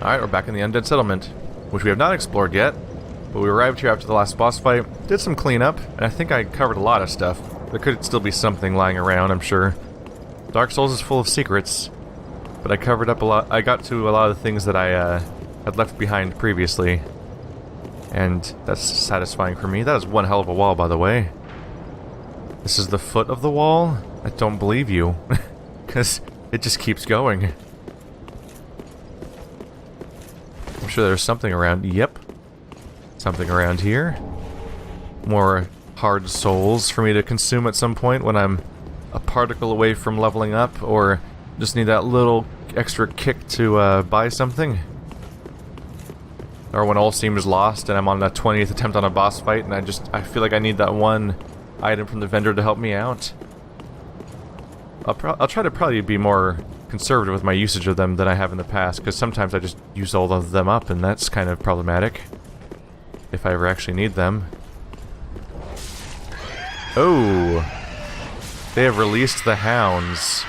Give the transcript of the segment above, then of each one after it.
Alright, we're back in the Undead settlement, which we have not explored yet, but we arrived here after the last boss fight, did some cleanup, and I think I covered a lot of stuff. There could still be something lying around, I'm sure. Dark Souls is full of secrets, but I covered up a lot. I got to a lot of the things that I had left behind previously, and that's satisfying for me. That is one hell of a wall, by the way. This is the foot of the wall? I don't believe you, because it just keeps going. I'm sure there's something around. Yep. Something around here. More hard souls for me to consume at some point when I'm a particle away from leveling up, or just need that little extra kick to buy something. Or when all seems lost and I'm on a 20th attempt on a boss fight and I feel like I need that one item from the vendor to help me out. I'll try to probably be more conservative with my usage of them than I have in the past, because sometimes I just use all of them up, and that's kind of problematic. If I ever actually need them. Oh! They have released the hounds.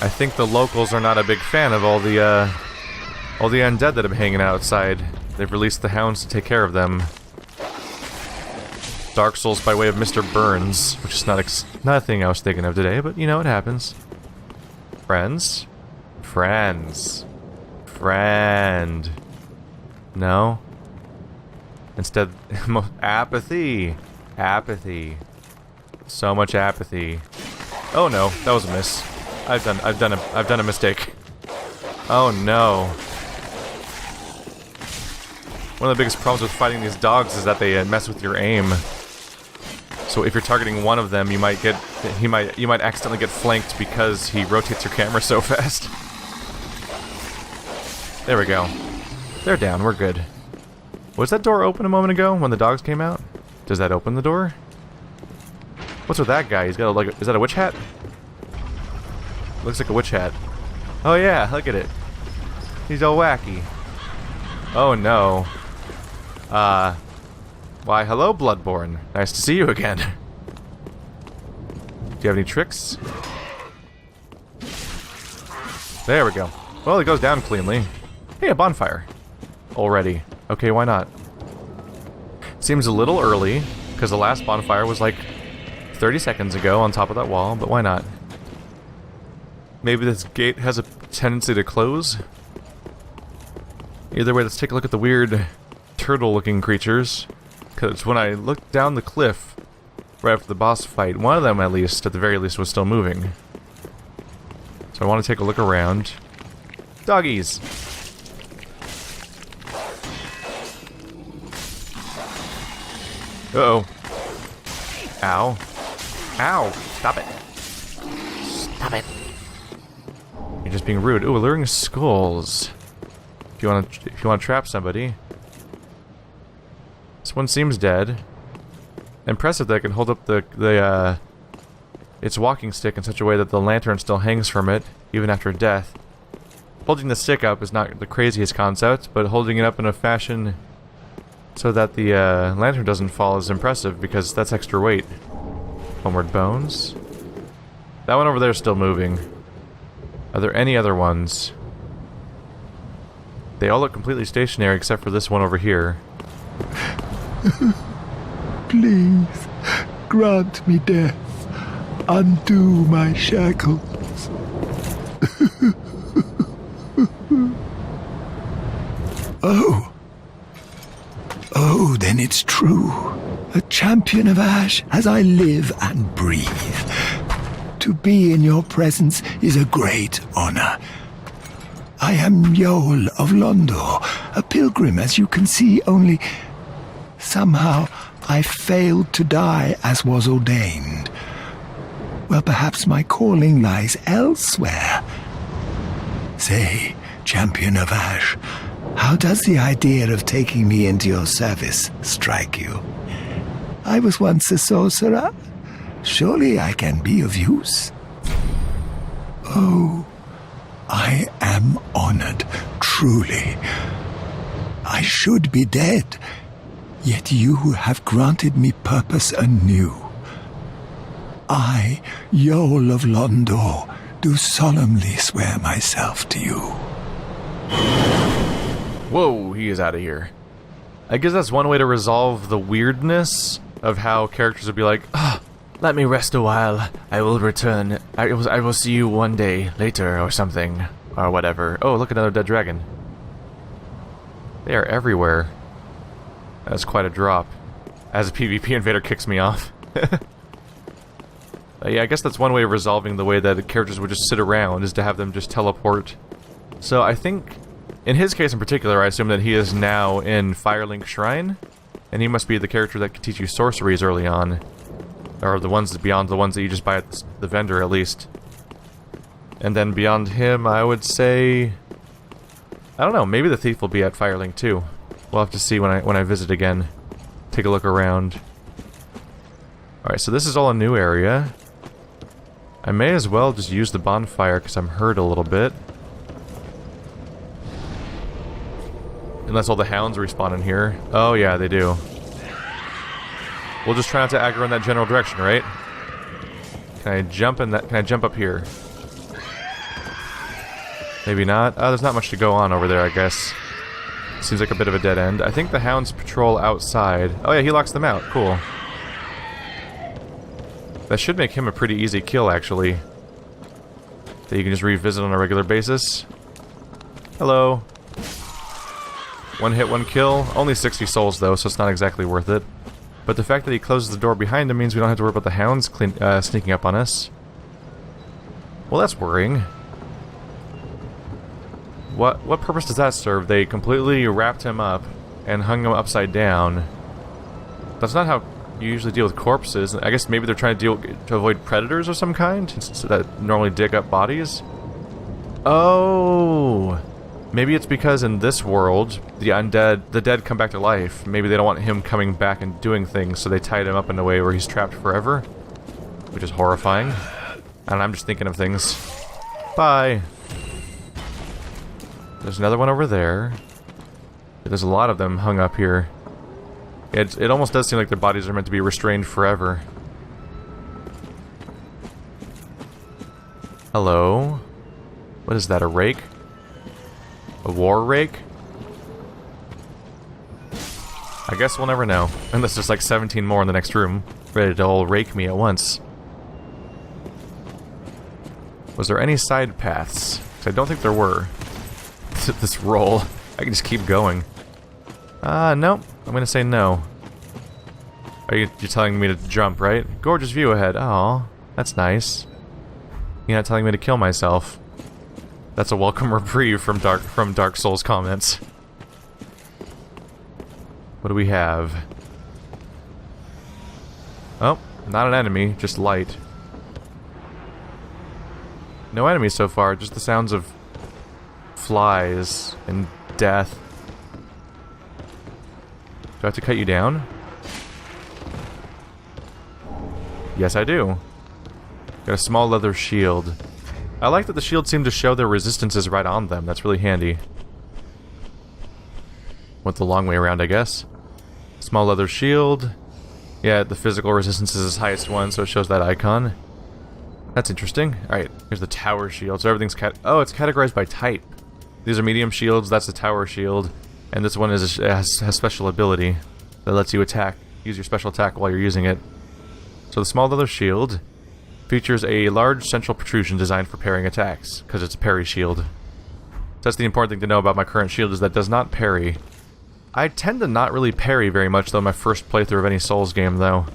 I think the locals are not a big fan of all the undead that have been hanging outside. They've released the hounds to take care of them. Dark Souls by way of Mr. Burns, which is not a thing I was thinking of today, but you know, it happens. Friends? Friends. Friend. No? Instead, apathy. Apathy. So much apathy. Oh no, that was a miss. I've done a mistake. Oh no. One of the biggest problems with fighting these dogs is that they mess with your aim. So if you're targeting one of them, you might accidentally get flanked because he rotates your camera so fast. There we go. They're down, we're good. Was that door open a moment ago when the dogs came out? Does that open the door? What's with that guy? He's got is that a witch hat? Looks like a witch hat. Oh yeah, look at it. He's all wacky. Oh no. Why hello Bloodborne. Nice to see you again. Do you have any tricks? There we go. Well, it goes down cleanly. Hey, a bonfire. Already. Okay, why not? Seems a little early, because the last bonfire was like 30 seconds ago on top of that wall, but why not? Maybe this gate has a tendency to close? Either way, let's take a look at the weird turtle-looking creatures. Because when I looked down the cliff right after the boss fight, one of them at the very least, was still moving. So I want to take a look around. Doggies! Uh-oh. Ow. Ow! Stop it. Stop it. You're just being rude. Ooh, alluring skulls. If you want to trap somebody. This one seems dead. Impressive that it can hold up its walking stick in such a way that the lantern still hangs from it, even after death. Holding the stick up is not the craziest concept, but holding it up in a fashion so that the lantern doesn't fall is impressive, because that's extra weight. Homeward Bones. That one over there is still moving. Are there any other ones? They all look completely stationary except for this one over here. Please, grant me death. Undo my shackles. Oh. Oh, then it's true. A champion of Ash as I live and breathe. To be in your presence is a great honor. I am Yol of Londor, a pilgrim, as you can see, only somehow I failed to die as was ordained. Well, perhaps my calling lies elsewhere. Say, champion of Ash, how does the idea of taking me into your service strike you? I was once a sorcerer. Surely I can be of use. Oh, I am honored, truly. I should be dead, yet you have granted me purpose anew. I, Yol of Londor, do solemnly swear myself to you. Whoa, he is out of here. I guess that's one way to resolve the weirdness of how characters would be like, let me rest a while. I will return. I will see you one day later or something. Or whatever. Oh, look, another dead dragon. They are everywhere. That's quite a drop. As a PvP invader kicks me off. Yeah, I guess that's one way of resolving the way that the characters would just sit around, is to have them just teleport. So I think, in his case in particular, I assume that he is now in Firelink Shrine, and he must be the character that can teach you sorceries early on. Or the ones beyond the ones that you just buy at the vendor, at least. And then beyond him, I would say... I don't know, maybe the thief will be at Firelink too. We'll have to see when I visit again. Take a look around. Alright, so this is all a new area. I may as well just use the bonfire because I'm hurt a little bit. Unless all the hounds respawn in here. Oh yeah, they do. We'll just try not to aggro in that general direction, right? Can I jump in that? Can I jump up here? Maybe not. Oh, there's not much to go on over there, I guess. Seems like a bit of a dead end. I think the hounds patrol outside. Oh yeah, he locks them out. Cool. That should make him a pretty easy kill, actually. That you can just revisit on a regular basis. Hello. One hit, one kill. Only 60 souls, though, so it's not exactly worth it. But the fact that he closes the door behind him means we don't have to worry about the hounds sneaking up on us. Well, that's worrying. What purpose does that serve? They completely wrapped him up and hung him upside down. That's not how you usually deal with corpses. I guess maybe they're trying to avoid predators of some kind that normally dig up bodies. Oh, maybe it's because in this world the dead come back to life. Maybe they don't want him coming back and doing things, so they tied him up in a way where he's trapped forever, which is horrifying. And I'm just thinking of things. Bye. There's another one over there. There's a lot of them hung up here. It almost does seem like their bodies are meant to be restrained forever. Hello? What is that, a rake? A war rake? I guess we'll never know. Unless there's like 17 more in the next room, ready to all rake me at once. Was there any side paths? 'Cause I don't think there were. This roll. I can just keep going. Nope. I'm gonna say no. You're telling me to jump, right? Gorgeous view ahead. Oh, that's nice. You're not telling me to kill myself. That's a welcome reprieve from Dark Souls comments. What do we have? Oh, not an enemy, just light. No enemies so far, just the sounds of flies and death. Do I have to cut you down? Yes, I do. Got a small leather shield. I like that the shields seem to show their resistances right on them. That's really handy. Went the long way around, I guess. Small leather shield. Yeah, the physical resistance is its highest one, so it shows that icon. That's interesting. Alright, here's the tower shield. So everything's oh, it's categorized by type. These are medium shields, that's the tower shield. And this one has special ability that lets you use your special attack while you're using it. So the small leather shield features a large central protrusion designed for parrying attacks, because it's a parry shield. That's the important thing to know about my current shield, is that it does not parry. I tend to not really parry very much, though, my first playthrough of any Souls game, though.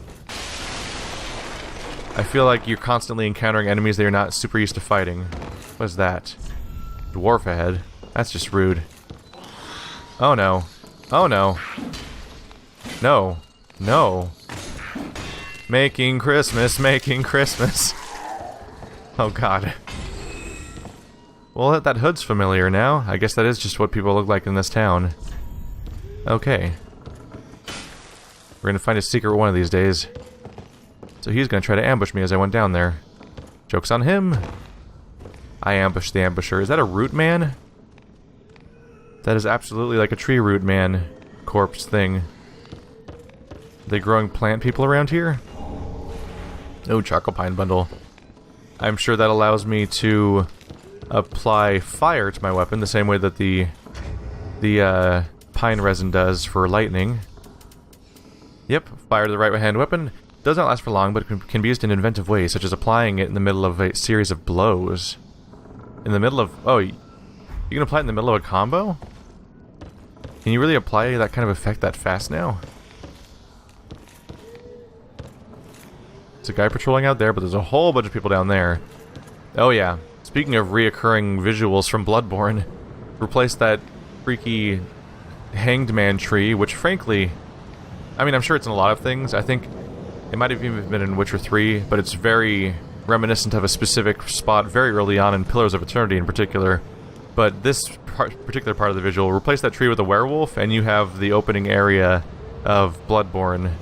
I feel like you're constantly encountering enemies that you're not super used to fighting. What is that? Dwarf ahead. That's just rude. Oh no. Oh no. No. No. Making Christmas, making Christmas. Oh god. Well, that hood's familiar now. I guess that is just what people look like in this town. Okay. We're gonna find a secret one of these days. So he's gonna try to ambush me as I went down there. Joke's on him. I ambushed the ambusher. Is that a root man? That is absolutely like a tree root man corpse thing. Are they growing plant people around here? Oh, charcoal pine bundle. I'm sure that allows me to apply fire to my weapon the same way that the pine resin does for lightning. Yep, fire to the right-hand weapon. Does not last for long, but can be used in inventive ways, such as applying it in the middle of a series of blows. In the middle of... Oh, you can apply it in the middle of a combo? Can you really apply that kind of effect that fast now? There's a guy patrolling out there, but there's a whole bunch of people down there. Oh yeah, speaking of reoccurring visuals from Bloodborne, replace that freaky hanged man tree, which frankly... I mean, I'm sure it's in a lot of things. I think it might have even been in Witcher 3, but it's very reminiscent of a specific spot very early on in Pillars of Eternity in particular. But this particular part of the visual, replace that tree with a werewolf, and you have the opening area of Bloodborne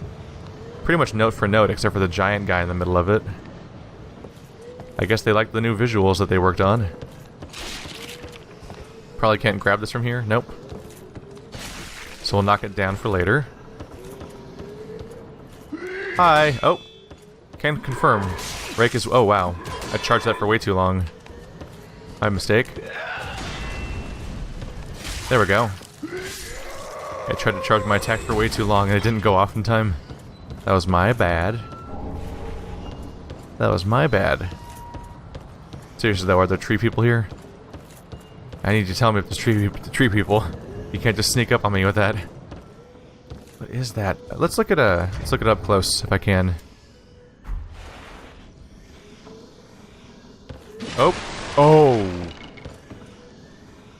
pretty much note for note, except for the giant guy in the middle of it. I guess they liked the new visuals that they worked on. Probably can't grab this from here. Nope. So we'll knock it down for later. Hi. Oh. Can confirm. Rake is... Oh, wow. I charged that for way too long. My mistake. There we go. I tried to charge my attack for way too long and it didn't go off in time. That was my bad. That was my bad. Seriously though, are there tree people here? I need you to tell me if there's tree people. You can't just sneak up on me with that. What is that? Let's look it up close if I can. Oh. Oh.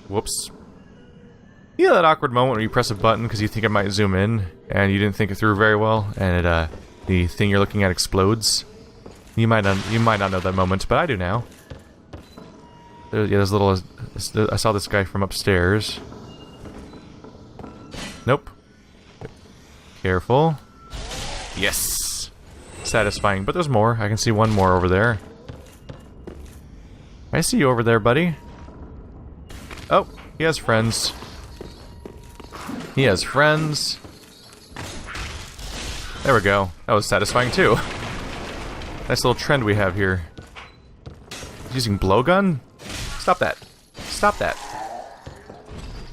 Whoops. You know that awkward moment where you press a button because you think it might zoom in, and you didn't think it through very well, and the thing you're looking at explodes? You might not know that moment, but I do now. There's little... I saw this guy from upstairs. Nope. Careful. Yes! Satisfying, but there's more. I can see one more over there. I see you over there, buddy. Oh, he has friends. He has friends. There we go. That was satisfying too. Nice little trend we have here. He's using blowgun? Stop that. Stop that.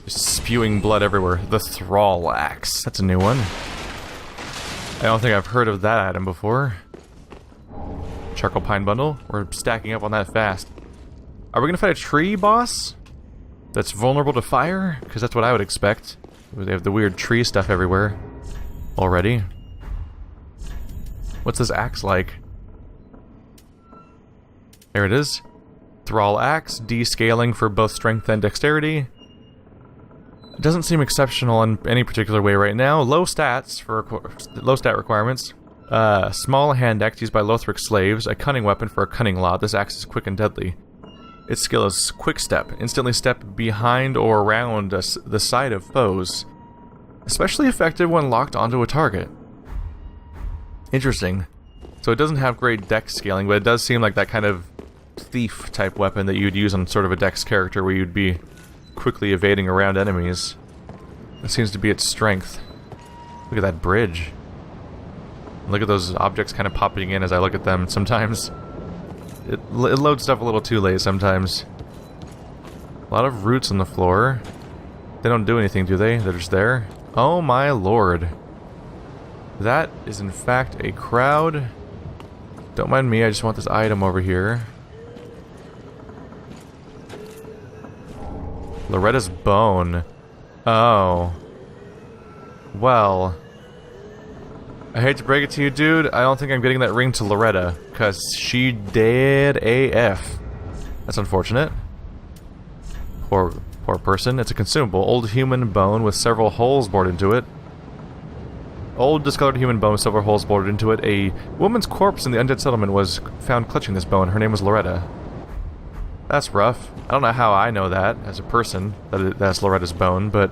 Just spewing blood everywhere. The Thrall Axe. That's a new one. I don't think I've heard of that item before. Charcoal Pine Bundle. We're stacking up on that fast. Are we gonna fight a tree boss that's vulnerable to fire? Because that's what I would expect. They have the weird tree stuff everywhere already. What's this axe like? There it is. Thrall Axe, descaling for both strength and dexterity. It doesn't seem exceptional in any particular way right now. Low stats for low stat requirements. Small hand axe used by Lothric slaves. A cunning weapon for a cunning lot. This axe is quick and deadly. Its skill is Quick Step. Instantly step behind or around the side of foes. Especially effective when locked onto a target. Interesting. So it doesn't have great dex scaling, but it does seem like that kind of thief type weapon that you'd use on sort of a dex character where you'd be quickly evading around enemies. That seems to be its strength. Look at that bridge. Look at those objects kind of popping in as I look at them sometimes. It loads stuff a little too late sometimes. A lot of roots on the floor. They don't do anything, do they? They're just there? Oh my lord. That is in fact a crowd. Don't mind me, I just want this item over here. Loretta's bone. Oh. Well. I hate to break it to you, dude. I don't think I'm getting that ring to Loretta, because she dead AF. That's unfortunate. Poor person. It's a consumable. Old human bone with several holes bored into it. Old discolored human bone with several holes bored into it. A woman's corpse in the Undead settlement was found clutching this bone. Her name was Loretta. That's rough. I don't know how I know that as a person, that's Loretta's bone, but,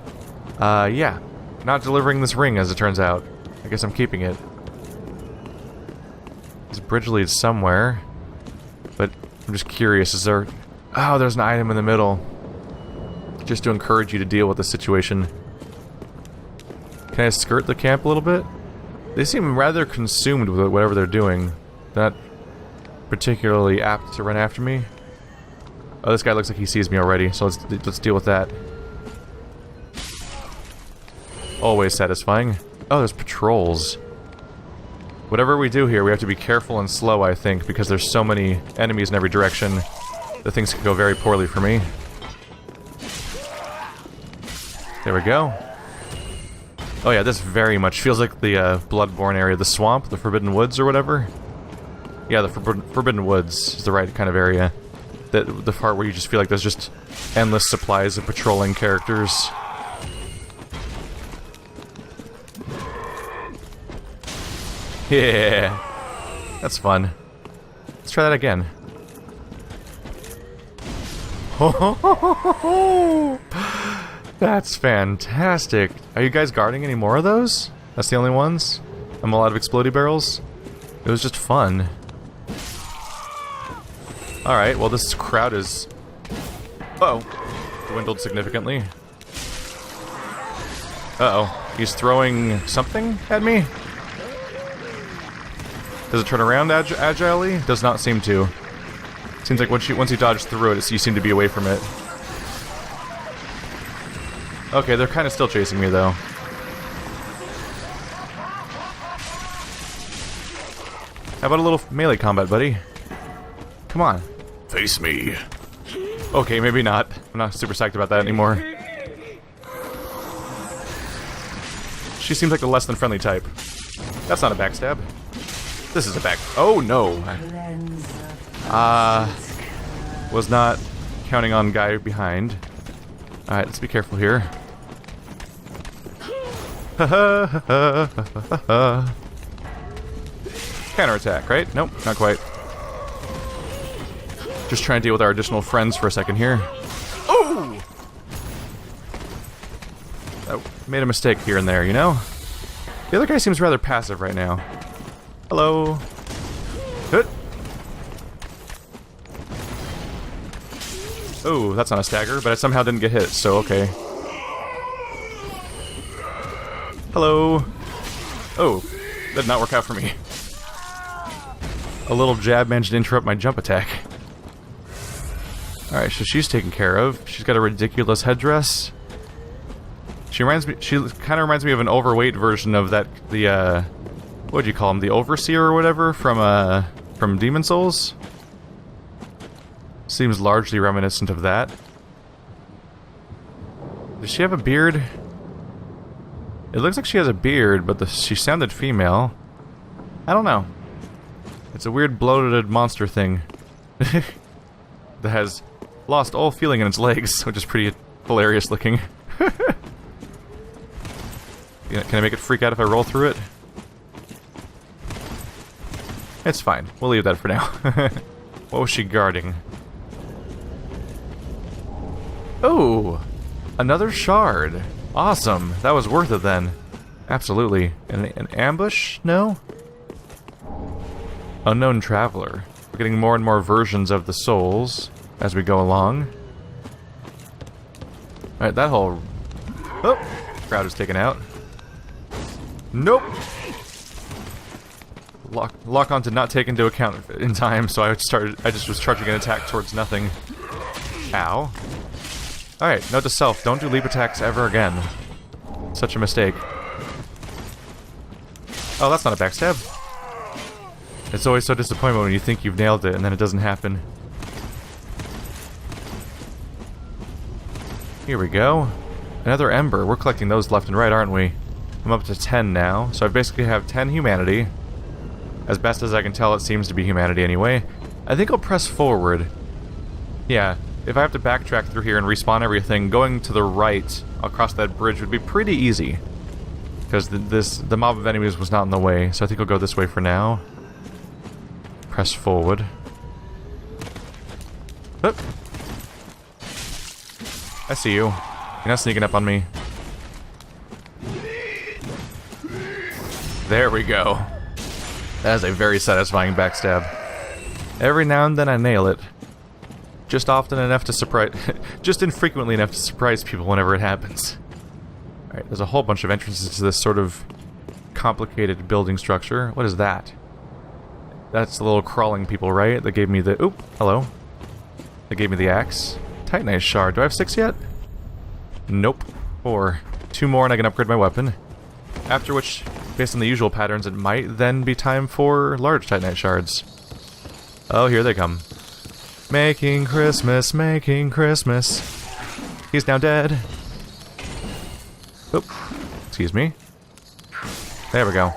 yeah. Not delivering this ring, as it turns out. I guess I'm keeping it. This bridge leads somewhere. But I'm just curious, is there... Oh, there's an item in the middle. Just to encourage you to deal with the situation. Can I skirt the camp a little bit? They seem rather consumed with whatever they're doing. They're particularly apt to run after me. Oh, this guy looks like he sees me already, so let's deal with that. Always satisfying. Oh, there's patrols. Whatever we do here, we have to be careful and slow, I think, because there's so many enemies in every direction that things could go very poorly for me. There we go. Oh yeah, this very much feels like the Bloodborne area, the swamp, the Forbidden Woods or whatever. Yeah, the Forbidden Woods is the right kind of area. The part where you just feel like there's just endless supplies of patrolling characters. Yeah, that's fun. Let's try that again. That's fantastic. Are you guys guarding any more of those? That's the only ones? I'm all out of explodey barrels? It was just fun. Alright, well this crowd is... Uh-oh. Dwindled significantly. Uh-oh. He's throwing something at me? Does it turn around agilely? Does not seem to. Seems like once you dodge through it, you seem to be away from it. Okay, they're kind of still chasing me, though. How about a little melee combat, buddy? Come on. Face me. Okay, maybe not. I'm not super psyched about that anymore. She seems like the less than friendly type. That's not a backstab. This is a back... Oh, no. Was not counting on guy behind. Alright, let's be careful here. Counterattack, right? Nope, not quite. Just trying to deal with our additional friends for a second here. Oh! Oh, made a mistake here and there, you know? The other guy seems rather passive right now. Hello. Hit. Oh, that's not a stagger, but I somehow didn't get hit, so okay. Hello. Oh, that did not work out for me. A little jab managed to interrupt my jump attack. Alright, so she's taken care of. She's got a ridiculous headdress. She kind of reminds me of an overweight version of that, what do you call him? The Overseer or whatever from Demon Souls? Seems largely reminiscent of that. Does she have a beard? It looks like she has a beard, but she sounded female. I don't know. It's a weird bloated monster thing. That has lost all feeling in its legs, which is pretty hilarious looking. Can I make it freak out if I roll through it? It's fine. We'll leave that for now. What was she guarding? Oh! Another shard! Awesome! That was worth it then. Absolutely. An ambush? No? Unknown Traveler. We're getting more and more versions of the souls as we go along. Alright, that whole... Oh! Crowd is taken out. Nope! Lock on did not take into account in time, so I just was charging an attack towards nothing. Ow. Alright, note to self, don't do leap attacks ever again. Such a mistake. Oh, that's not a backstab. It's always so disappointing when you think you've nailed it and then it doesn't happen. Here we go. Another ember. We're collecting those left and right, aren't we? I'm up to 10 now, so I basically have 10 humanity. As best as I can tell, it seems to be humanity anyway. I think I'll press forward. Yeah, if I have to backtrack through here and respawn everything, going to the right across that bridge would be pretty easy. Because the mob of enemies was not in the way, so I think I'll go this way for now. Press forward. Oop. I see you. You're not sneaking up on me. There we go. That is a very satisfying backstab. Every now and then I nail it. Just often enough to surprise... just infrequently enough to surprise people whenever it happens. Alright, there's a whole bunch of entrances to this sort of complicated building structure. What is that? That's the little crawling people, right? That gave me the... Oop, hello. That gave me the axe. Titanite shard. Do I have 6 yet? Nope. 4. 2 more and I can upgrade my weapon. After which, based on the usual patterns, it might then be time for large Titanite shards. Oh, here they come. Making Christmas, making Christmas. He's now dead. Oop. Excuse me. There we go.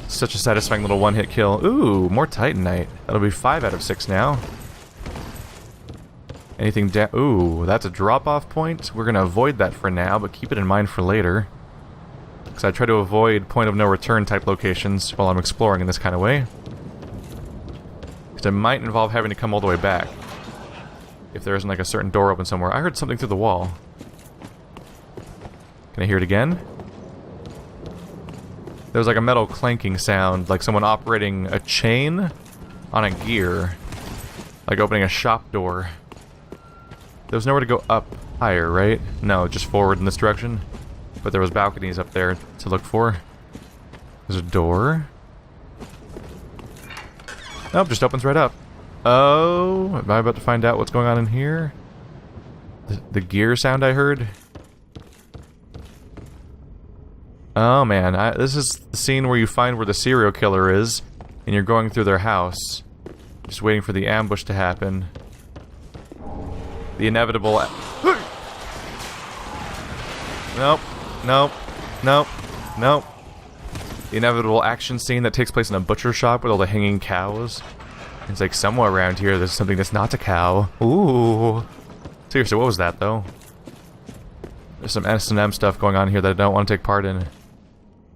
Such a satisfying little one-hit kill. Ooh, more Titanite. That'll be 5 out of 6 now. Anything down? Ooh, that's a drop-off point. We're gonna avoid that for now, but keep it in mind for later. Because I try to avoid point-of-no-return type locations while I'm exploring in this kind of way. Because it might involve having to come all the way back. If there isn't like a certain door open somewhere. I heard something through the wall. Can I hear it again? There was like a metal clanking sound, like someone operating a chain on a gear. Like opening a shop door. There was nowhere to go up higher, right? No, just forward in this direction. But there was balconies up there to look for. There's a door. Nope, just opens right up. Oh, am I about to find out what's going on in here? The gear sound I heard? Oh man, this is the scene where you find where the serial killer is, and you're going through their house. Just waiting for the ambush to happen. The inevitable... Nope, nope, nope, nope. The inevitable action scene that takes place in a butcher shop with all the hanging cows. It's like somewhere around here there's something that's not a cow. Ooh. Seriously, what was that though? There's some S&M stuff going on here that I don't want to take part in.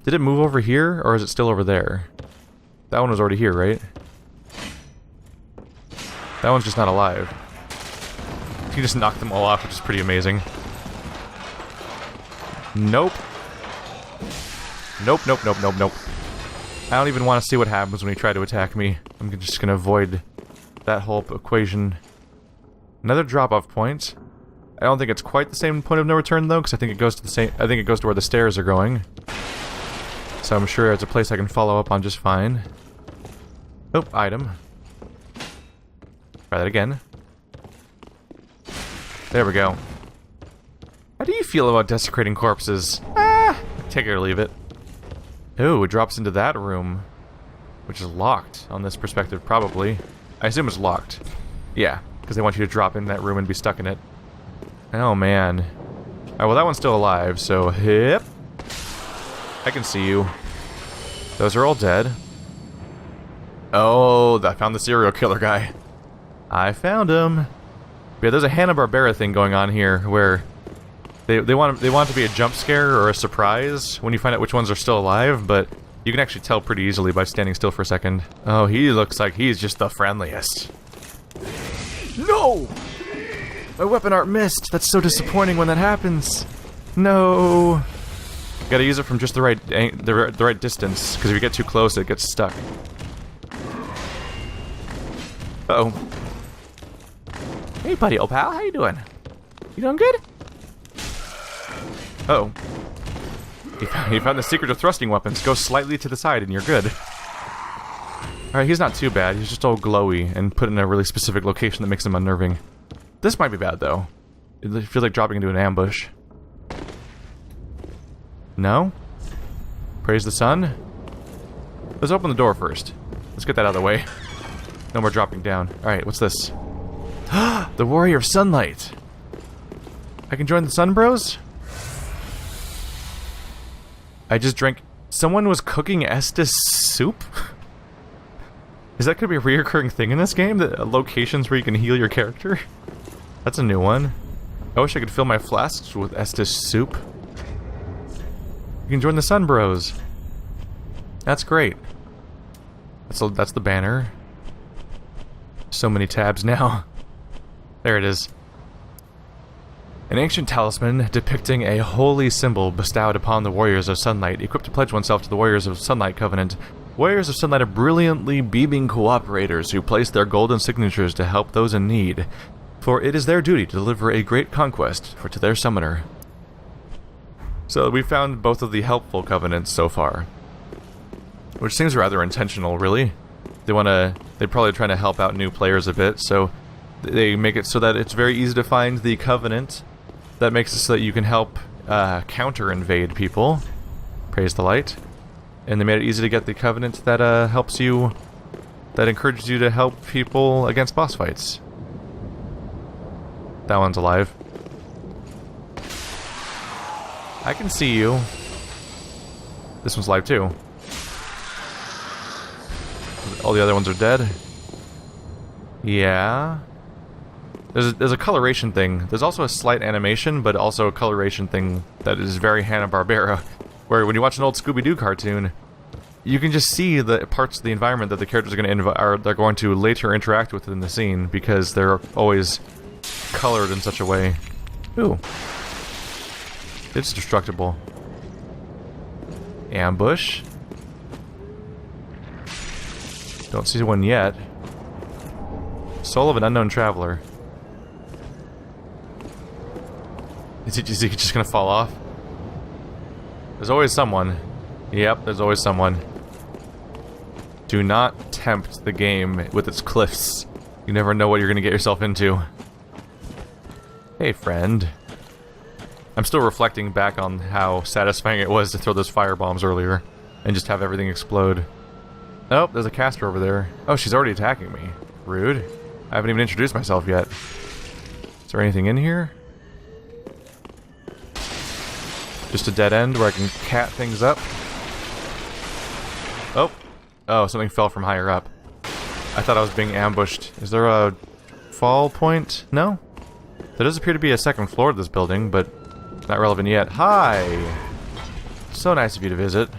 Did it move over here, or is it still over there? That one was already here, right? That one's just not alive. You just knocked them all off, which is pretty amazing. Nope. Nope, nope, nope, nope, nope. I don't even want to see what happens when he try to attack me. I'm just gonna avoid that whole equation. Another drop-off point. I don't think it's quite the same point of no return though, because I think it goes to the same. I think it goes to where the stairs are going. So I'm sure it's a place I can follow up on just fine. Oh, item. Try that again. There we go. How do you feel about desecrating corpses? Take it or leave it. Oh, it drops into that room, which is locked on this perspective, probably. I assume it's locked. Yeah, because they want you to drop in that room and be stuck in it. Oh, man. Alright, well, that one's still alive, so hip. I can see you. Those are all dead. Oh, I found the serial killer guy. I found him. Yeah, there's a Hanna-Barbera thing going on here where they want it to be a jump scare or a surprise when you find out which ones are still alive, but you can actually tell pretty easily by standing still for a second. Oh, he looks like he's just the friendliest. No! My weapon art missed. That's so disappointing when that happens. No. Gotta use it from just the right distance, because if you get too close, it gets stuck. Uh-oh. Hey, buddy, old pal, how you doing? You doing good? Uh-oh. You found the secret of thrusting weapons. Go slightly to the side and you're good. Alright, he's not too bad. He's just all glowy and put in a really specific location that makes him unnerving. This might be bad, though. It feels like dropping into an ambush. No? Praise the sun? Let's open the door first. Let's get that out of the way. No more dropping down. Alright, what's this? The Warrior of Sunlight! I can join the Sun Bros? I just drank... Someone was cooking Estes soup? Is that gonna be a reoccurring thing in this game? The locations where you can heal your character? That's a new one. I wish I could fill my flasks with Estes soup. You can join the Sun Bros. That's great. That's the banner. So many tabs now. There it is. An ancient talisman depicting a holy symbol bestowed upon the Warriors of Sunlight, equipped to pledge oneself to the Warriors of Sunlight Covenant. Warriors of Sunlight are brilliantly beaming cooperators who place their golden signatures to help those in need, for it is their duty to deliver a great conquest to their summoner. So we found both of the helpful covenants so far, which seems rather intentional, really. they're probably trying to help out new players a bit, so they make it so that it's very easy to find the Covenant. That makes it so that you can help counter-invade people. Praise the light. And they made it easy to get the Covenant that helps you, that encourages you to help people against boss fights. That one's alive. I can see you. This one's alive too. All the other ones are dead. Yeah. There's a coloration thing. There's also a slight animation, but also a coloration thing that is very Hanna-Barbera. Where when you watch an old Scooby-Doo cartoon, you can just see the parts of the environment that the characters they're going to later interact with in the scene because they're always colored in such a way. Ooh. It's destructible. Ambush. Don't see one yet. Soul of an unknown traveler. Is he just gonna fall off? There's always someone. Yep, there's always someone. Do not tempt the game with its cliffs. You never know what you're gonna get yourself into. Hey, friend. I'm still reflecting back on how satisfying it was to throw those firebombs earlier and just have everything explode. Oh, there's a caster over there. Oh, she's already attacking me. Rude. I haven't even introduced myself yet. Is there anything in here? Just a dead end where I can cat things up. Oh. Oh, something fell from higher up. I thought I was being ambushed. Is there a fall point? No? There does appear to be a second floor to this building, but not relevant yet. Hi! So nice of you to visit.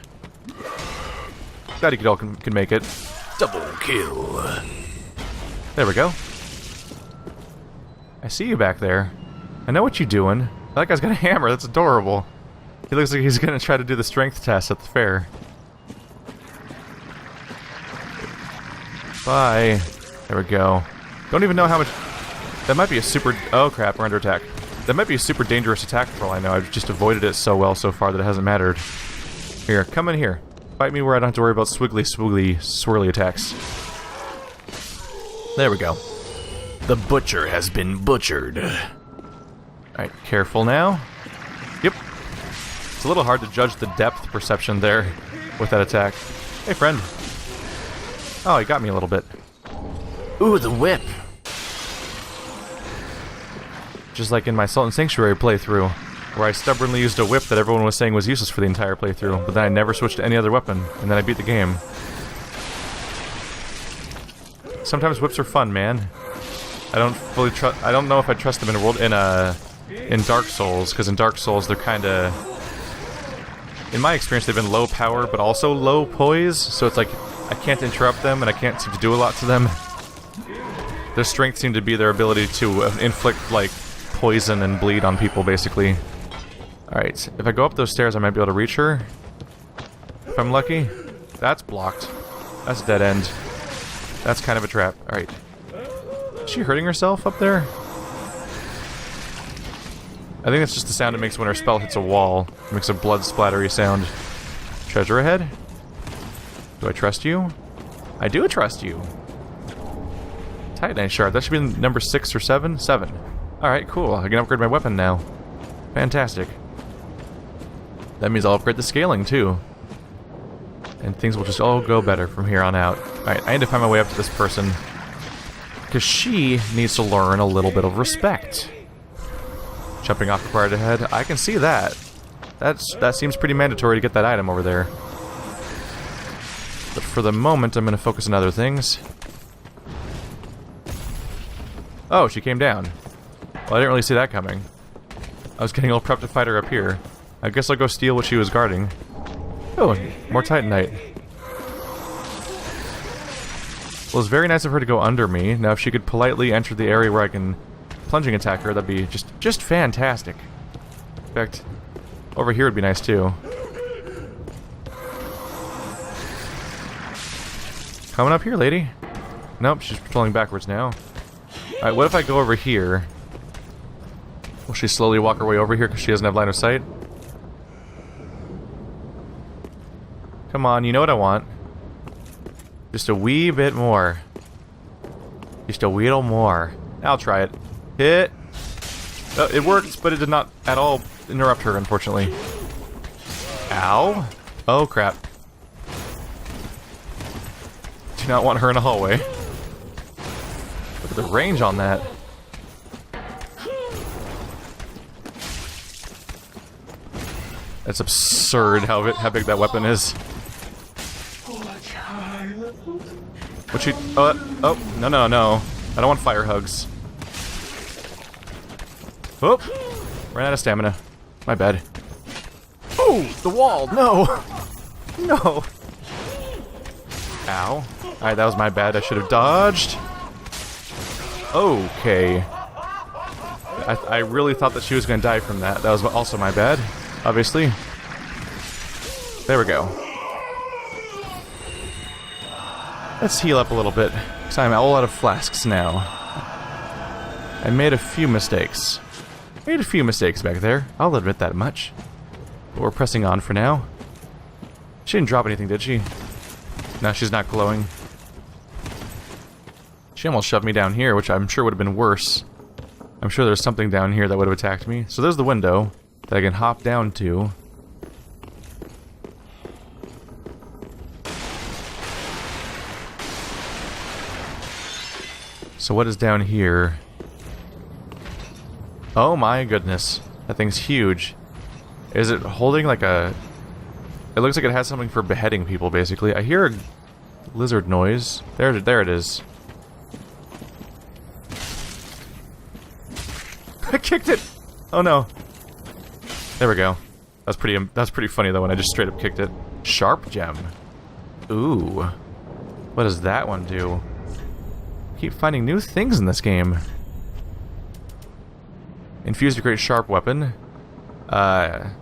Glad you all can make it. Double kill. There we go. I see you back there. I know what you're doing. That guy's got a hammer. That's adorable. He looks like he's gonna try to do the strength test at the fair. Bye. There we go. Don't even know how much... That might be a super... Oh crap, we're under attack. That might be a super dangerous attack for all I know. I've just avoided it so well so far that it hasn't mattered. Here, come in here. Fight me where I don't have to worry about swirly attacks. There we go. The butcher has been butchered. Alright, careful now. Yep. It's a little hard to judge the depth perception there with that attack. Hey, friend. Oh, he got me a little bit. Ooh, the whip. Just like in my Salt and Sanctuary playthrough, where I stubbornly used a whip that everyone was saying was useless for the entire playthrough, but then I never switched to any other weapon, and then I beat the game. Sometimes whips are fun, man. I don't know if I trust them in Dark Souls, because in Dark Souls they're kinda... In my experience, they've been low power, but also low poise, so it's like, I can't interrupt them, and I can't seem to do a lot to them. Their strength seemed to be their ability to inflict, like, poison and bleed on people, basically. Alright, if I go up those stairs, I might be able to reach her. If I'm lucky. That's blocked. That's a dead end. That's kind of a trap. Alright. Is she hurting herself up there? I think that's just the sound it makes when her spell hits a wall. It makes a blood splattery sound. Treasure ahead? Do I trust you? I do trust you. Titanite shard. That should be number 6 or 7? 7. Alright, cool. I can upgrade my weapon now. Fantastic. That means I'll upgrade the scaling, too. And things will just all go better from here on out. Alright, I need to find my way up to this person. Because she needs to learn a little bit of respect. Jumping off required ahead. I can see that. That seems pretty mandatory to get that item over there. But for the moment, I'm going to focus on other things. Oh, she came down. Well, I didn't really see that coming. I was getting all prepped to fight her up here. I guess I'll go steal what she was guarding. Oh, more Titanite. Well, it's very nice of her to go under me. Now, if she could politely enter the area where I can plunging attack her, that'd be just fantastic. In fact, over here would be nice, too. Coming up here, lady. Nope, she's patrolling backwards now. Alright, what if I go over here? Will she slowly walk her way over here because she doesn't have line of sight? Come on, you know what I want. Just a wee bit more. Just a wheedle more. I'll try it. Hit. Oh, it worked, but it did not at all interrupt her, unfortunately. Ow. Oh, crap. Do not want her in a hallway. Look at the range on that. That's absurd how big that weapon is. What she... Oh, no, no, no. I don't want fire hugs. Oh! Ran out of stamina. My bad. Oh! The wall! No! No! Ow. Alright, that was my bad. I should have dodged. Okay. I really thought that she was going to die from that. That was also my bad, obviously. There we go. Let's heal up a little bit, because I'm all out of flasks now. I made a few mistakes. Made a few mistakes back there. I'll admit that much. But we're pressing on for now. She didn't drop anything, did she? No, she's not glowing. She almost shoved me down here, which I'm sure would have been worse. I'm sure there's something down here that would have attacked me. So there's the window that I can hop down to. So what is down here? Oh my goodness. That thing's huge. Is it holding like a... It looks like it has something for beheading people, basically. I hear a lizard noise. There it is. I kicked it! Oh no. There we go. That's pretty funny though when I just straight up kicked it. Sharp gem. Ooh. What does that one do? Keep finding new things in this game. Infused a great sharp weapon. A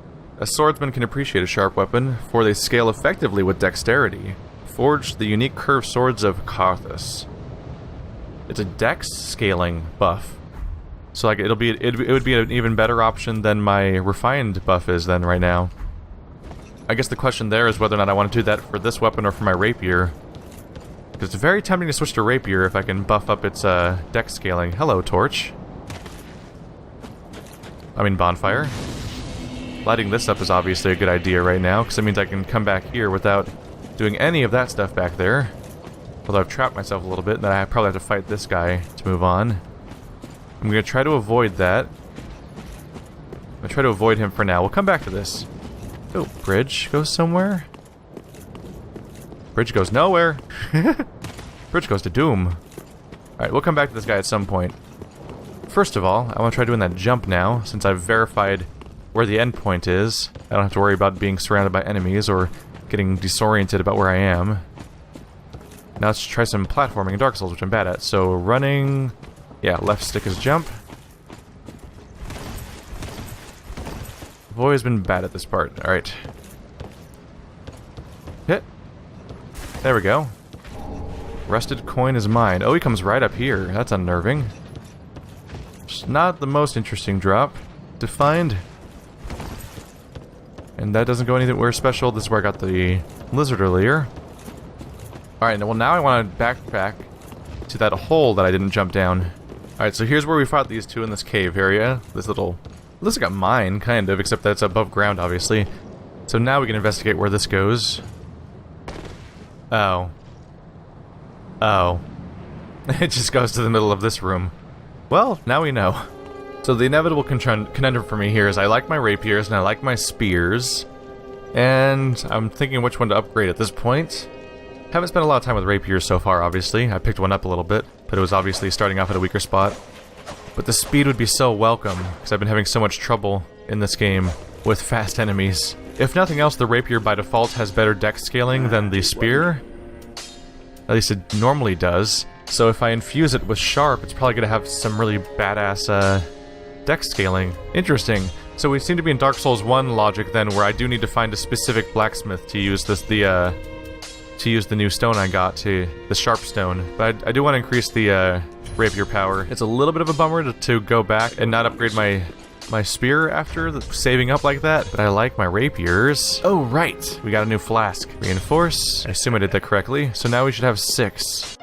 swordsman can appreciate a sharp weapon, for they scale effectively with dexterity. Forged the unique curved swords of Karthus. It's a dex scaling buff. So like it would be an even better option than my refined buff is then right now. I guess the question there is whether or not I want to do that for this weapon or for my rapier. It's very tempting to switch to rapier if I can buff up its dex scaling. Hello, torch. I mean bonfire. Lighting this up is obviously a good idea right now, because it means I can come back here without doing any of that stuff back there. Although I've trapped myself a little bit, and then I probably have to fight this guy to move on. I'm going to try to avoid that. I'm going to try to avoid him for now. We'll come back to this. Oh, bridge goes somewhere? Bridge goes nowhere. Bridge goes to doom. Alright, we'll come back to this guy at some point. First of all, I want to try doing that jump now, since I've verified where the end point is. I don't have to worry about being surrounded by enemies or getting disoriented about where I am. Now let's try some platforming in Dark Souls, which I'm bad at. So running... Yeah, left stick is jump. I've always been bad at this part. Alright. Hit. There we go. Rusted coin is mine. Oh, he comes right up here. That's unnerving. It's not the most interesting drop to find. And that doesn't go anywhere special. This is where I got the lizard earlier. Alright, well now I want to backtrack to that hole that I didn't jump down. Alright, so here's where we fought these two in this cave area. This little... looks like a mine, kind of, except that it's above ground, obviously. So now we can investigate where this goes. Oh. Oh. It just goes to the middle of this room. Well, now we know. So the inevitable conundrum for me here is I like my rapiers and I like my spears. And I'm thinking which one to upgrade at this point. Haven't spent a lot of time with rapiers so far, obviously. I picked one up a little bit, but it was obviously starting off at a weaker spot. But the speed would be so welcome, because I've been having so much trouble in this game with fast enemies. If nothing else, the rapier by default has better dex scaling than the spear. At least it normally does. So if I infuse it with sharp, it's probably going to have some really badass dex scaling. Interesting. So we seem to be in Dark Souls 1 logic then, where I do need to find a specific blacksmith to use this, to use the new stone I got, the sharp stone. But I do want to increase the rapier power. It's a little bit of a bummer to go back and not upgrade my my spear after saving up like that, but I like my rapiers. Oh, right. We got a new flask. Reinforce. I assume I did that correctly. So now we should have 6.